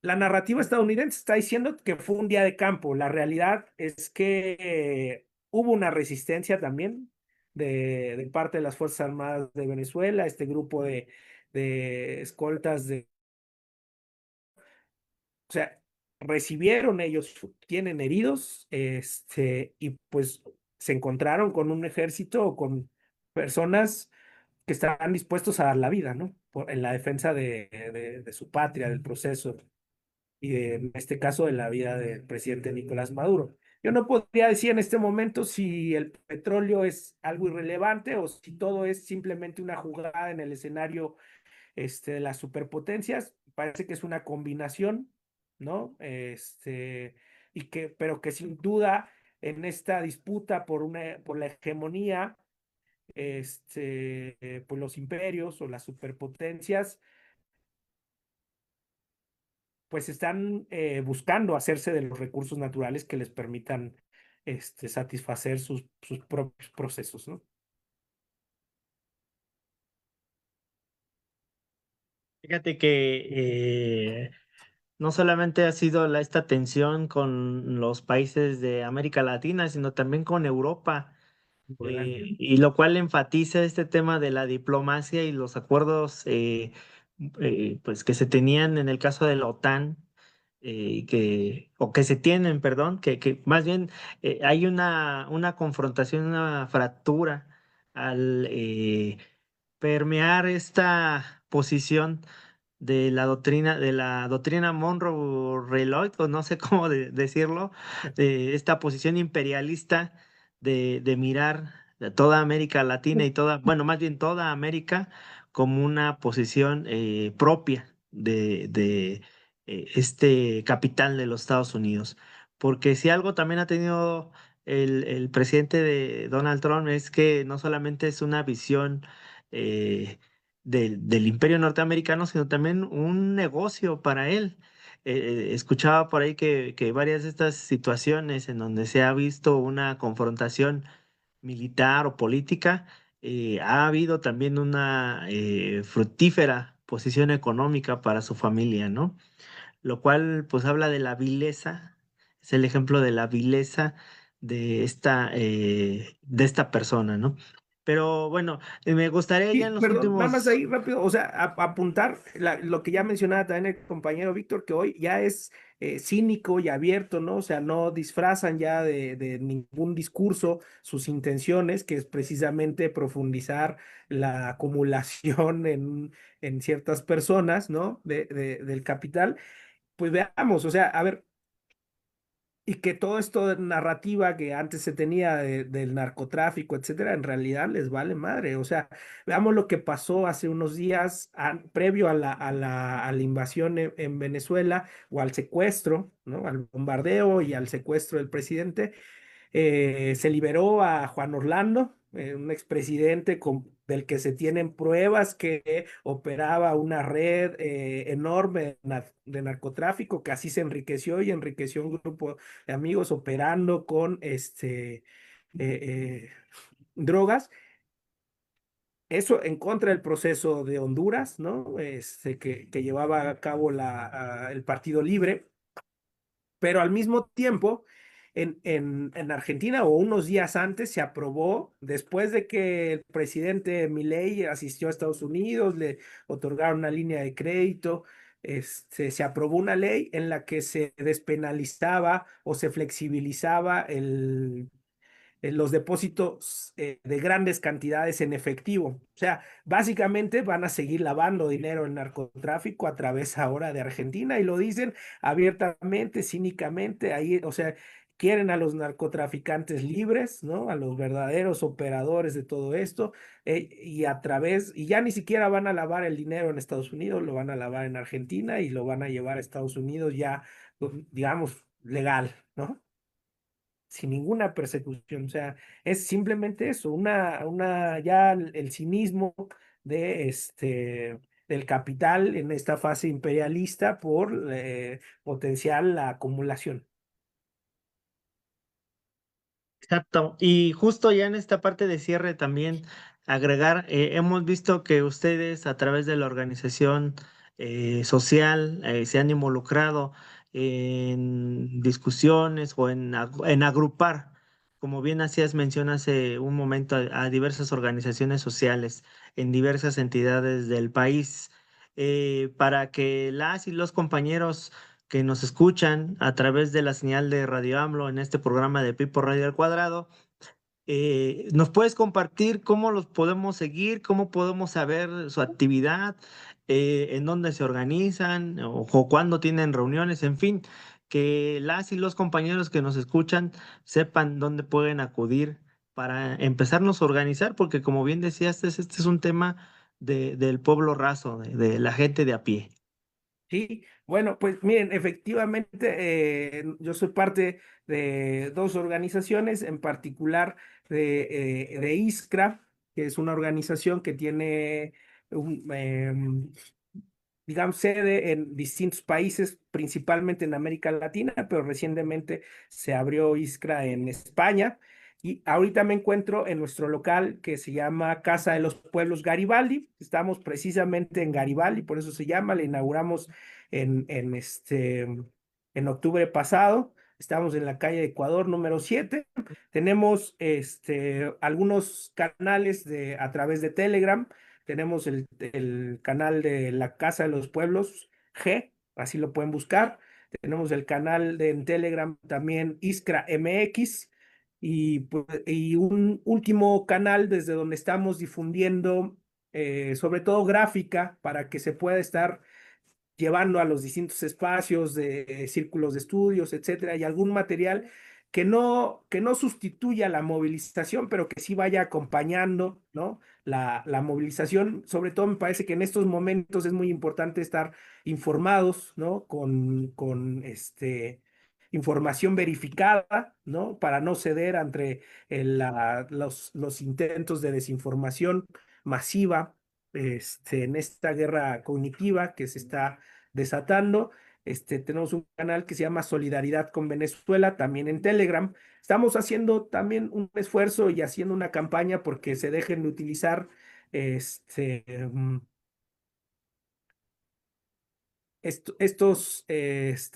la narrativa estadounidense está diciendo que fue un día de campo. La realidad es que hubo una resistencia también de parte de las Fuerzas Armadas de Venezuela, este grupo de escoltas o sea, recibieron ellos, tienen heridos, y pues se encontraron con un ejército o con personas que estaban dispuestos a dar la vida, ¿no? En la defensa de su patria, del proceso, y en este caso de la vida del presidente Nicolás Maduro. Yo no podría decir en este momento si el petróleo es algo irrelevante o si todo es simplemente una jugada en el escenario de las superpotencias. Parece que es una combinación, ¿no? Pero que sin duda en esta disputa por la hegemonía, pues los imperios o las superpotencias, pues están buscando hacerse de los recursos naturales que les permitan satisfacer sus propios procesos, ¿no? Fíjate que no solamente ha sido esta tensión con los países de América Latina, sino también con Europa, Importante. y lo cual enfatiza este tema de la diplomacia y los acuerdos pues que se tenían en el caso de la OTAN, o que se tienen, perdón, que más bien hay una confrontación, una fractura al permear esta posición de la doctrina Monroe-Rayleigh, o no sé cómo decirlo, de esta posición imperialista de mirar a toda América Latina y toda, bueno, más bien toda América como una posición propia de este capital de los Estados Unidos. Porque si algo también ha tenido el presidente de Donald Trump es que no solamente es una visión del imperio norteamericano, sino también un negocio para él. Escuchaba por ahí que varias de estas situaciones en donde se ha visto una confrontación militar o política, ha habido también una fructífera posición económica para su familia, ¿no? Lo cual pues habla de la vileza, es el ejemplo de la vileza de esta persona, ¿no? Pero bueno, me gustaría ya Sí, en los perdón, nada más últimos. ahí rápido, o sea, apuntar lo que ya mencionaba también el compañero Víctor, que hoy ya es cínico y abierto, ¿no? O sea, no disfrazan ya de ningún discurso sus intenciones, que es precisamente profundizar la acumulación en ciertas personas, ¿no? Del capital. Pues veamos, o sea, a ver, y que todo esto de narrativa que antes se tenía del narcotráfico, etcétera, en realidad les vale madre. O sea, veamos lo que pasó hace unos días previo a la invasión en Venezuela o al secuestro, ¿no? Al bombardeo y al secuestro del presidente. Se liberó a Juan Orlando, un expresidente del que se tienen pruebas que operaba una red enorme de narcotráfico, que así se enriqueció y enriqueció un grupo de amigos operando con eh, drogas. Eso en contra del proceso de Honduras, ¿no? Que llevaba a cabo el Partido Libre, pero al mismo tiempo, en Argentina, o unos días antes, se aprobó, después de que el presidente Milei asistió a Estados Unidos, le otorgaron una línea de crédito, se aprobó una ley en la que se despenalizaba o se flexibilizaba los depósitos de grandes cantidades en efectivo. O sea, básicamente van a seguir lavando dinero en narcotráfico a través ahora de Argentina, y lo dicen abiertamente, cínicamente. Ahí, o sea, quieren a los narcotraficantes libres, ¿no? A los verdaderos operadores de todo esto, y ya ni siquiera van a lavar el dinero en Estados Unidos, lo van a lavar en Argentina y lo van a llevar a Estados Unidos ya, digamos, legal, ¿no? Sin ninguna persecución. O sea, es simplemente eso, ya el cinismo del capital en esta fase imperialista por potencial la acumulación. Exacto. Y justo ya en esta parte de cierre también agregar, hemos visto que ustedes a través de la organización social se han involucrado en discusiones o en agrupar, como bien hacías mención hace un momento, a diversas organizaciones sociales en diversas entidades del país, para que las y los compañeros que nos escuchan a través de la señal de Radio AMLO en este programa de Pipo Radio al Cuadrado. ¿Nos puedes compartir cómo los podemos seguir, cómo podemos saber su actividad, en dónde se organizan o cuándo tienen reuniones, en fin? que las y los compañeros que nos escuchan sepan dónde pueden acudir para empezarnos a organizar, porque como bien decías, este es un tema del pueblo raso, de la gente de a pie. Sí, bueno, pues miren, efectivamente, yo soy parte de dos organizaciones, en particular de ISCRA, que es una organización que tiene, digamos, sede en distintos países, principalmente en América Latina, pero recientemente se abrió ISCRA en España. Y ahorita me encuentro en nuestro local que se llama Casa de los Pueblos Garibaldi. Estamos precisamente en Garibaldi, por eso se llama. Le inauguramos en octubre pasado. Estamos en la calle Ecuador número 7. Tenemos algunos canales a través de Telegram. Tenemos el canal de la Casa de los Pueblos G, así lo pueden buscar. Tenemos el canal en Telegram también Iskra MX y un último canal desde donde estamos difundiendo sobre todo gráfica para que se pueda estar llevando a los distintos espacios de círculos de estudios, etcétera, y algún material que no sustituya la movilización, pero que sí vaya acompañando, ¿no? La movilización. Sobre todo me parece que en estos momentos es muy importante estar informados, ¿no? Con información verificada, ¿no? Para no ceder ante los intentos de desinformación masiva en esta guerra cognitiva que se está desatando. Tenemos un canal que se llama Solidaridad con Venezuela, también en Telegram. Estamos haciendo también un esfuerzo y haciendo una campaña porque se dejen de utilizar este, mm, estos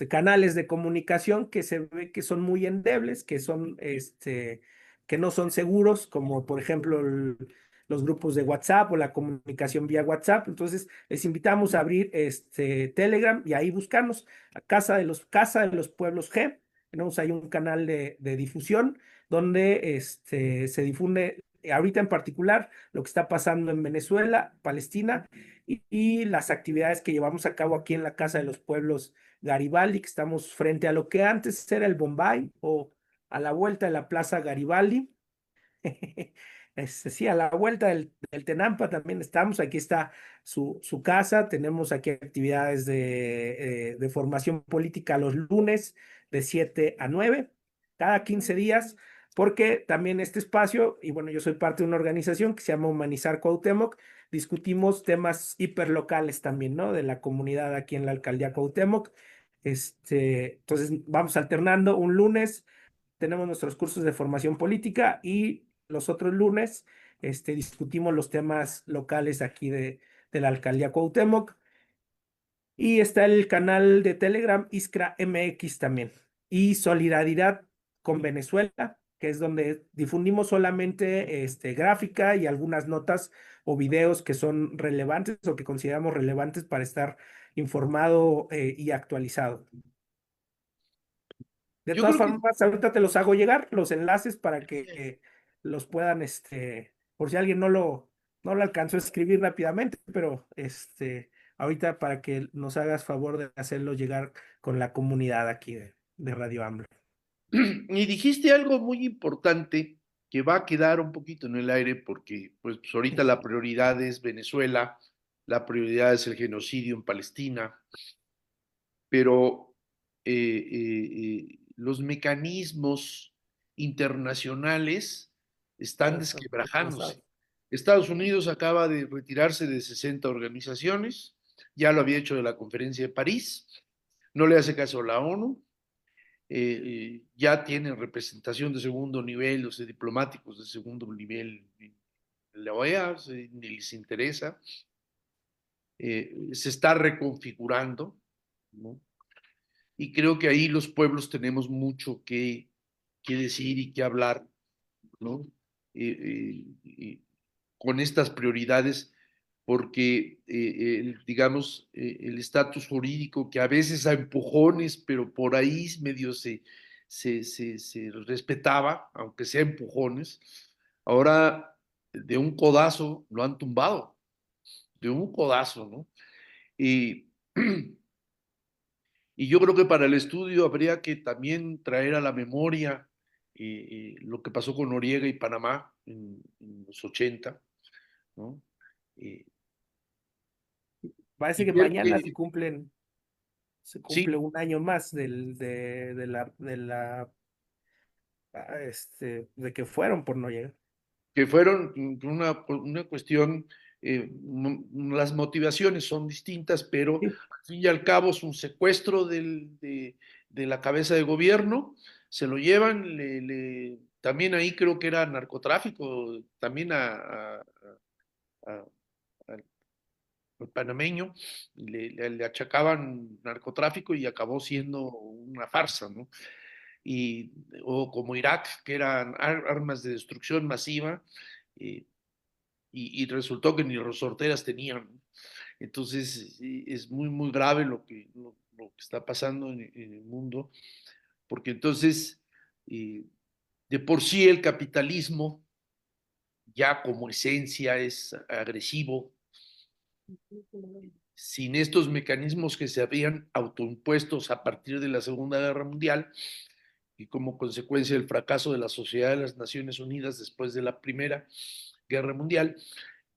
canales de comunicación que se ve que son muy endebles, que no son seguros, como por ejemplo los grupos de WhatsApp o la comunicación vía WhatsApp. Entonces, les invitamos a abrir Telegram y ahí buscarnos, a Casa de los Pueblos G. Tenemos ahí un canal de difusión donde se difunde ahorita en particular lo que está pasando en Venezuela, Palestina y las actividades que llevamos a cabo aquí en la Casa de los Pueblos Garibaldi, que estamos frente a lo que antes era el Bombay o a la vuelta de la Plaza Garibaldi. Sí, a la vuelta del Tenampa también estamos. Aquí está su casa. Tenemos aquí actividades de formación política los lunes de 7 a 9, cada 15 días, porque también este espacio, y bueno, yo soy parte de una organización que se llama Humanizar Cuauhtémoc, discutimos temas hiperlocales también, ¿no? De la comunidad aquí en la alcaldía Cuauhtémoc. Entonces vamos alternando. Un lunes tenemos nuestros cursos de formación política y los otros lunes discutimos los temas locales aquí de la alcaldía Cuauhtémoc. Y está el canal de Telegram Iskra MX también. Y Solidaridad con Venezuela, que es donde difundimos solamente gráfica y algunas notas o videos que son relevantes o que consideramos relevantes para estar informado y actualizado. De Yo todas creo que formas, ahorita te los hago llegar, los enlaces para que los puedan, por si alguien no lo alcanzó a escribir rápidamente, pero ahorita para que nos hagas favor de hacerlo llegar con la comunidad aquí de Radio AMLO. y dijiste algo muy importante que va a quedar un poquito en el aire porque pues ahorita la prioridad es Venezuela, la prioridad es el genocidio en Palestina, pero los mecanismos internacionales están Están desquebrajándose. destrozados. Estados Unidos acaba de retirarse de 60 organizaciones, ya lo había hecho de la Conferencia de París, no le hace caso a la ONU, ya tienen representación de segundo nivel, o sea, diplomáticos de segundo nivel en la OEA, ni les interesa, se está reconfigurando, ¿no? Y creo que ahí los pueblos tenemos mucho que decir y que hablar, ¿no? Con estas prioridades, porque, digamos, el estatus jurídico que a veces a empujones, pero por ahí medio se respetaba, aunque sea empujones, ahora de un codazo lo han tumbado, de un codazo, ¿no? Y Y yo creo que para el estudio habría que también traer a la memoria lo que pasó con Noriega y Panamá en los 80, ¿no? Eh, Parece y que ver mañana que, se cumple sí, un año más de que fueron por no llegar. que fueron una cuestión, las motivaciones son distintas, pero Sí. al fin y al cabo es un secuestro de la cabeza de gobierno, se lo llevan, también ahí creo que era narcotráfico, también a- al panameño, le achacaban narcotráfico y acabó siendo una farsa, ¿no? Y, o como Irak, que eran armas de destrucción masiva, eh, y resultó que ni resorteras tenían, ¿no? Entonces es muy, muy grave lo que está pasando en el mundo, porque entonces de por sí el capitalismo ya como esencia es agresivo, sin estos mecanismos que se habían autoimpuestos a partir de la Segunda Guerra Mundial y como consecuencia del fracaso de la Sociedad de las Naciones Unidas después de la Primera Guerra Mundial,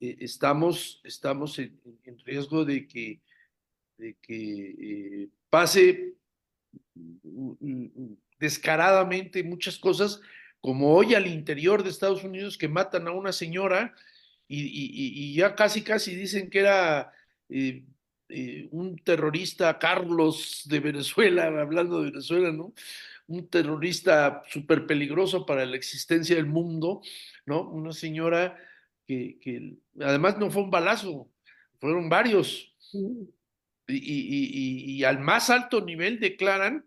estamos en riesgo de que pase descaradamente muchas cosas, como hoy al interior de Estados Unidos que matan a una señora y ya casi casi dicen que era eh, un terrorista, Carlos de Venezuela, hablando de Venezuela, ¿no? Un terrorista súper peligroso para la existencia del mundo, ¿no? Una señora que además no fue un balazo, fueron varios. Y al más alto nivel declaran,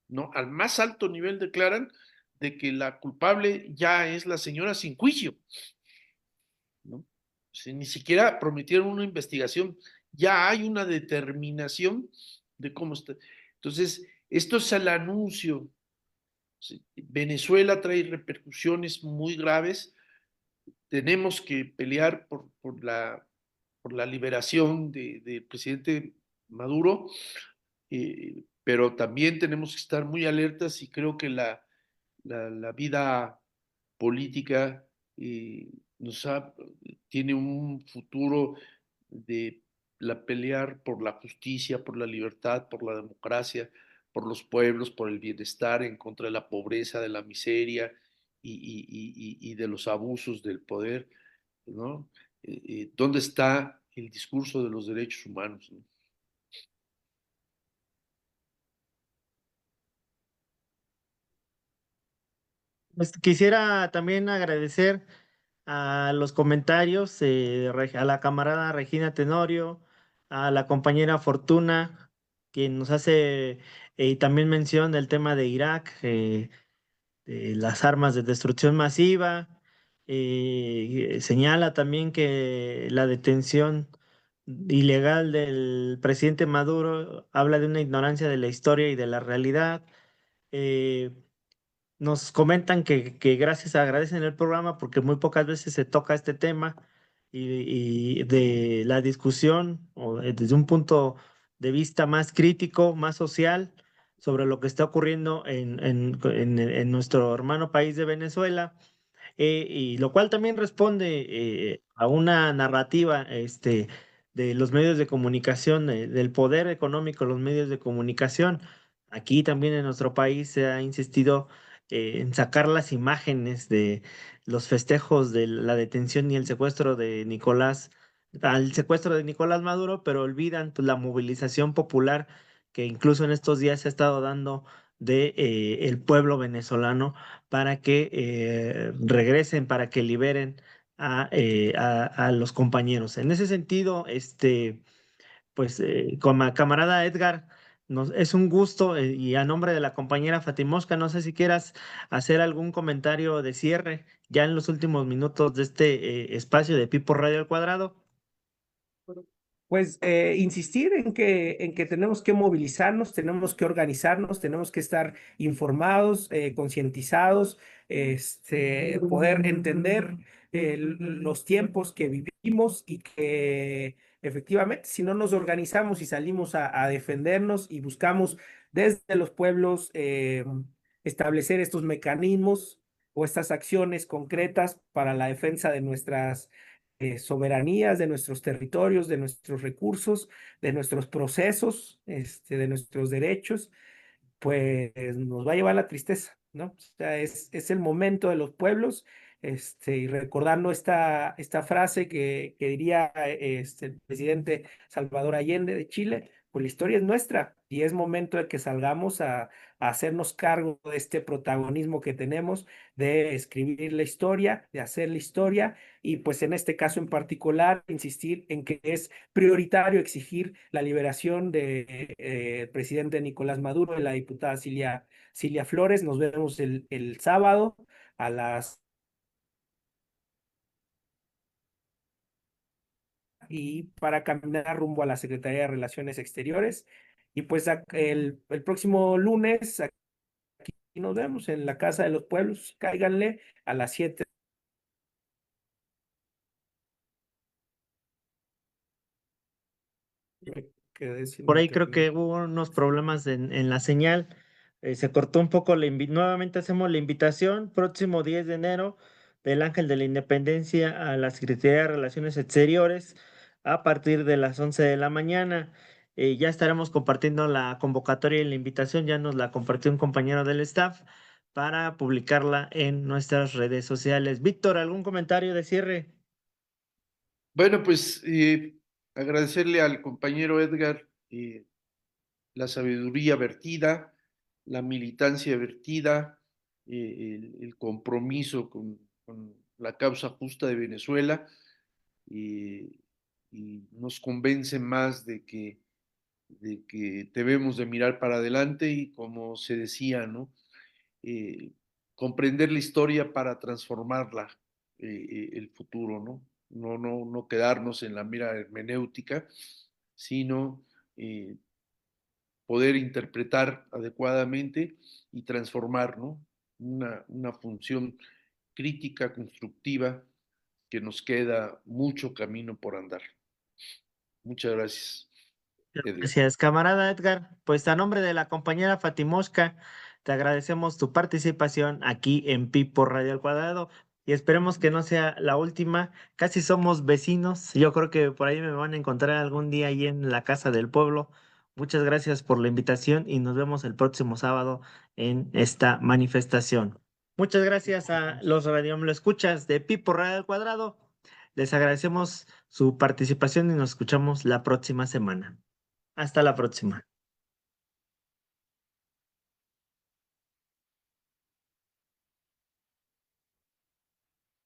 ¿no? Al más alto nivel declaran de que la culpable ya es la señora sin juicio, ¿no? O sea, ni siquiera prometieron una investigación, ya hay una determinación de cómo está. Entonces, esto es el anuncio. Sí, Venezuela trae repercusiones muy graves. Tenemos que pelear por la liberación del presidente Maduro, pero también tenemos que estar muy alertas y creo que la vida política eh, nos ha, tiene un futuro de pelear por la justicia, por la libertad, por la democracia, por los pueblos, por el bienestar, en contra de la pobreza, de la miseria y de los abusos del poder, ¿no? ¿Dónde está el discurso de los derechos humanos, ¿no? Pues quisiera también agradecer a los comentarios, a la camarada Regina Tenorio, a la compañera Fortuna, quien nos hace también mención del tema de Irak, de las armas de destrucción masiva. Señala también que la detención ilegal del presidente Maduro habla de una ignorancia de la historia y de la realidad. Eh, Nos comentan que gracias, agradecen el programa porque muy pocas veces se toca este tema y de la discusión o desde un punto de vista más crítico, más social, sobre lo que está ocurriendo en nuestro hermano país de Venezuela, y lo cual también responde a una narrativa de los medios de comunicación, del poder económico de los medios de comunicación. Aquí también en nuestro país se ha insistido en sacar las imágenes de los festejos de la detención y el secuestro de al secuestro de Nicolás Maduro, pero olvidan pues, la movilización popular que incluso en estos días se ha estado dando de el pueblo venezolano para que regresen, para que liberen a los compañeros. En ese sentido, pues como camarada Edgar, es un gusto y a nombre de la compañera Fatimosca, no sé si quieras hacer algún comentario de cierre ya en los últimos minutos de este espacio de Pipo Radio al Cuadrado. Pues insistir en que tenemos que movilizarnos, tenemos que organizarnos, tenemos que estar informados, concientizados, poder entender los tiempos que vivimos y que efectivamente, si no nos organizamos y salimos a defendernos y buscamos desde los pueblos establecer estos mecanismos o estas acciones concretas para la defensa de nuestras soberanías, de nuestros territorios, de nuestros recursos, de nuestros procesos, de nuestros derechos, pues nos va a llevar la tristeza, ¿no? O sea, es el momento de los pueblos, y recordando esta frase que diría el presidente Salvador Allende de Chile, pues la historia es nuestra y es momento de que salgamos a hacernos cargo de este protagonismo que tenemos, de escribir la historia, de hacer la historia y pues en este caso en particular insistir en que es prioritario exigir la liberación del presidente Nicolás Maduro y la diputada Cilia Flores. Nos vemos el sábado a las y para caminar rumbo a la Secretaría de Relaciones Exteriores. Y pues el próximo lunes aquí nos vemos en la Casa de los Pueblos. Cáiganle a las 7. Por ahí creo que hubo unos problemas en la señal. Se cortó un poco nuevamente hacemos la invitación, próximo 10 de enero, del Ángel de la Independencia a la Secretaría de Relaciones Exteriores a partir de las 11 de la mañana. Ya estaremos compartiendo la convocatoria y la invitación, ya nos la compartió un compañero del staff para publicarla en nuestras redes sociales. Víctor, ¿algún comentario de cierre? Bueno, pues agradecerle al compañero Edgar la sabiduría vertida, la militancia vertida, el compromiso con la causa justa de Venezuela y nos convence más de que debemos de mirar para adelante y como se decía, ¿no? Comprender la historia para transformarla, el futuro, ¿no? No quedarnos en la mera hermenéutica, sino poder interpretar adecuadamente y transformar, ¿no? Una función crítica, constructiva, que nos queda mucho camino por andar. Muchas gracias, Edgar. Gracias, camarada Edgar. Pues a nombre de la compañera Fatimoshka, te agradecemos tu participación aquí en Pi por Radio al Cuadrado y esperemos que no sea la última. Casi somos vecinos. Yo creo que por ahí me van a encontrar algún día ahí en la Casa del Pueblo. Muchas gracias por la invitación y nos vemos el próximo sábado en esta manifestación. Muchas gracias a los radioescuchas de Pi por Radio al Cuadrado. Les agradecemos su participación y nos escuchamos la próxima semana. Hasta la próxima.